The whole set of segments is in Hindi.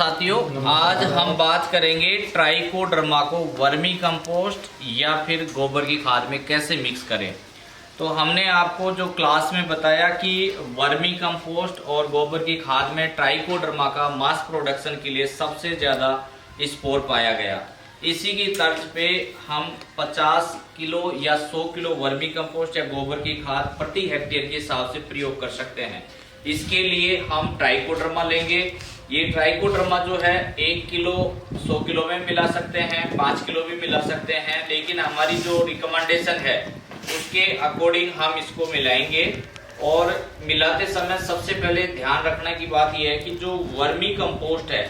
साथियों, आज हम बात करेंगे ट्राइकोडर्मा को वर्मी कंपोस्ट या फिर गोबर की खाद में कैसे मिक्स करें। तो हमने आपको जो क्लास में बताया कि वर्मी कंपोस्ट और गोबर की खाद में ट्राइकोडर्मा का मास प्रोडक्शन के लिए सबसे ज़्यादा स्पोर पाया गया। इसी की तर्ज पे हम 50 किलो या 100 किलो वर्मी कंपोस्ट या गोबर की खाद प्रति हेक्टेयर के हिसाब से प्रयोग कर सकते हैं। इसके लिए हम ट्राइकोडर्मा लेंगे। ये ट्राइकोडर्मा जो है 1 किलो 100 किलो में मिला सकते हैं, 5 किलो भी मिला सकते हैं, लेकिन हमारी जो रिकमेंडेशन है उसके अकॉर्डिंग हम इसको मिलाएंगे। और मिलाते समय सबसे पहले ध्यान रखने की बात यह है कि जो वर्मी कंपोस्ट है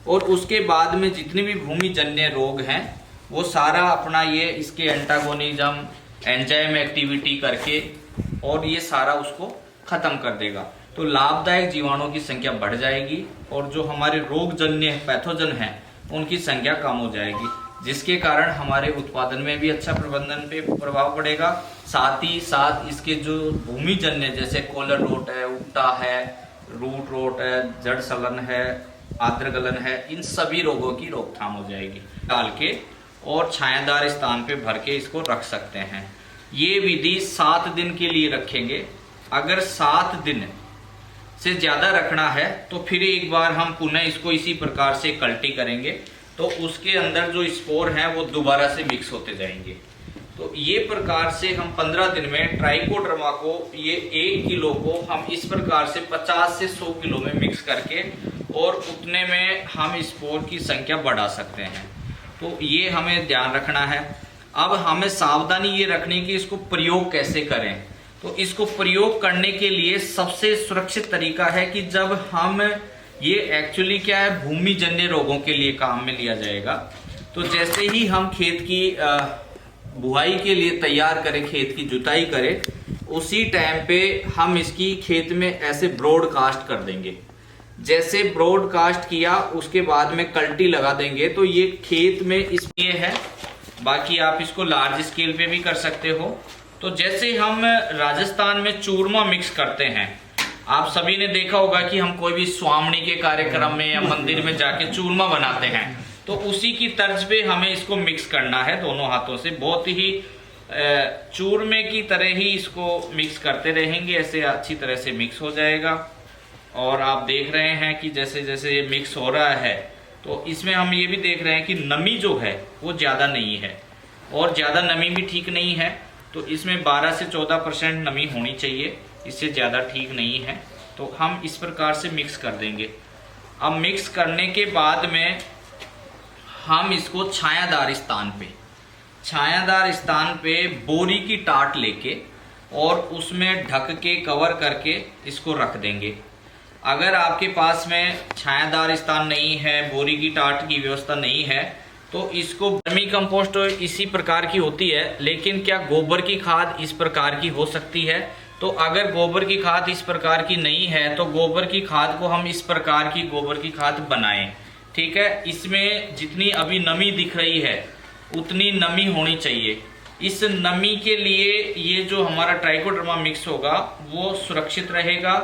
और उसके बाद में जितने भी भूमि जन्य रोग हैं वो सारा अपना ये इसके एंटागोनिज्म एंजाइम एक्टिविटी करके और ये सारा उसको खत्म कर देगा। तो लाभदायक जीवाणुओं की संख्या बढ़ जाएगी और जो हमारे रोग जन्य पैथोजन हैं उनकी संख्या कम हो जाएगी, जिसके कारण हमारे उत्पादन में भी अच्छा प्रबंधन पे प्रभाव पड़ेगा। साथ ही साथ इसके जो भूमि जन्य जैसे कॉलर रोट है, उगटा है, रूट रोट है, जड़ सलन है, आद्र गलन है, इन सभी रोगों की रोकथाम हो जाएगी। डाल के और छायादार स्थान पे भर के इसको रख सकते हैं। ये विधि 7 दिन के लिए रखेंगे। अगर 7 दिन से ज्यादा रखना है तो फिर एक बार हम पुनः इसको इसी प्रकार से कल्टी करेंगे, तो उसके अंदर जो स्पोर हैं वो दोबारा से मिक्स होते जाएंगे। तो ये प्रकार से हम 15 दिन में ट्राइकोडर्मा को ये 1 किलो को हम इस प्रकार से 50 से 100 किलो में मिक्स करके और उतने में हम स्पोर की संख्या बढ़ा सकते हैं। तो ये हमें ध्यान रखना है। अब हमें सावधानी ये रखनी कि इसको प्रयोग कैसे करें। तो इसको प्रयोग करने के लिए सबसे सुरक्षित तरीका है कि जब हम ये एक्चुअली क्या है भूमि जन्य रोगों के लिए काम में लिया जाएगा। तो जैसे ही हम खेत की बुआई के लिए तैयार करें, खेत की जुताई करें, उसी टाइम पे हम इसकी खेत में ऐसे ब्रॉडकास्ट कर देंगे। जैसे ब्रॉडकास्ट किया उसके बाद में कल्टी लगा देंगे तो ये खेत में इसलिए है। बाकी आप इसको लार्ज स्केल पे भी कर सकते हो। तो जैसे हम राजस्थान में चूरमा मिक्स करते हैं, आप सभी ने देखा होगा कि हम कोई भी स्वामणी के कार्यक्रम में या मंदिर में जाके चूरमा बनाते हैं, तो उसी की तर्ज पे हमें इसको मिक्स करना है दोनों हाथों से। बहुत ही चूरमे की तरह ही इसको मिक्स करते रहेंगे, ऐसे अच्छी तरह से मिक्स हो जाएगा। और आप देख रहे हैं कि जैसे जैसे ये मिक्स हो रहा है तो इसमें हम ये भी देख रहे हैं कि नमी जो है वो ज़्यादा नहीं है और ज़्यादा नमी भी ठीक नहीं है। तो इसमें 12 से 14% नमी होनी चाहिए, इससे ज़्यादा ठीक नहीं है। तो हम इस प्रकार से मिक्स कर देंगे। अब मिक्स करने के बाद में हम इसको छायादार स्थान पे बोरी की टाट लेके और उसमें ढक के कवर करके इसको रख देंगे। अगर आपके पास में छायादार स्थान नहीं है, बोरी की टाट की व्यवस्था नहीं है, तो इसको वर्मी कंपोस्ट इसी प्रकार की होती है, लेकिन क्या गोबर की खाद इस प्रकार की हो सकती है? तो अगर गोबर की खाद इस प्रकार की नहीं है तो गोबर की खाद को हम इस प्रकार की गोबर की खाद बनाएं। ठीक है, इसमें जितनी अभी नमी दिख रही है उतनी नमी होनी चाहिए। इस नमी के लिए ये जो हमारा ट्राइकोडर्मा मिक्स होगा वो सुरक्षित रहेगा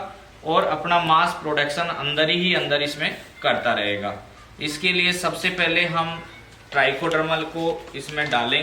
और अपना मास प्रोडक्शन अंदर ही अंदर इसमें करता रहेगा। इसके लिए सबसे पहले हम ट्राइकोडर्मा को इसमें डालेंगे।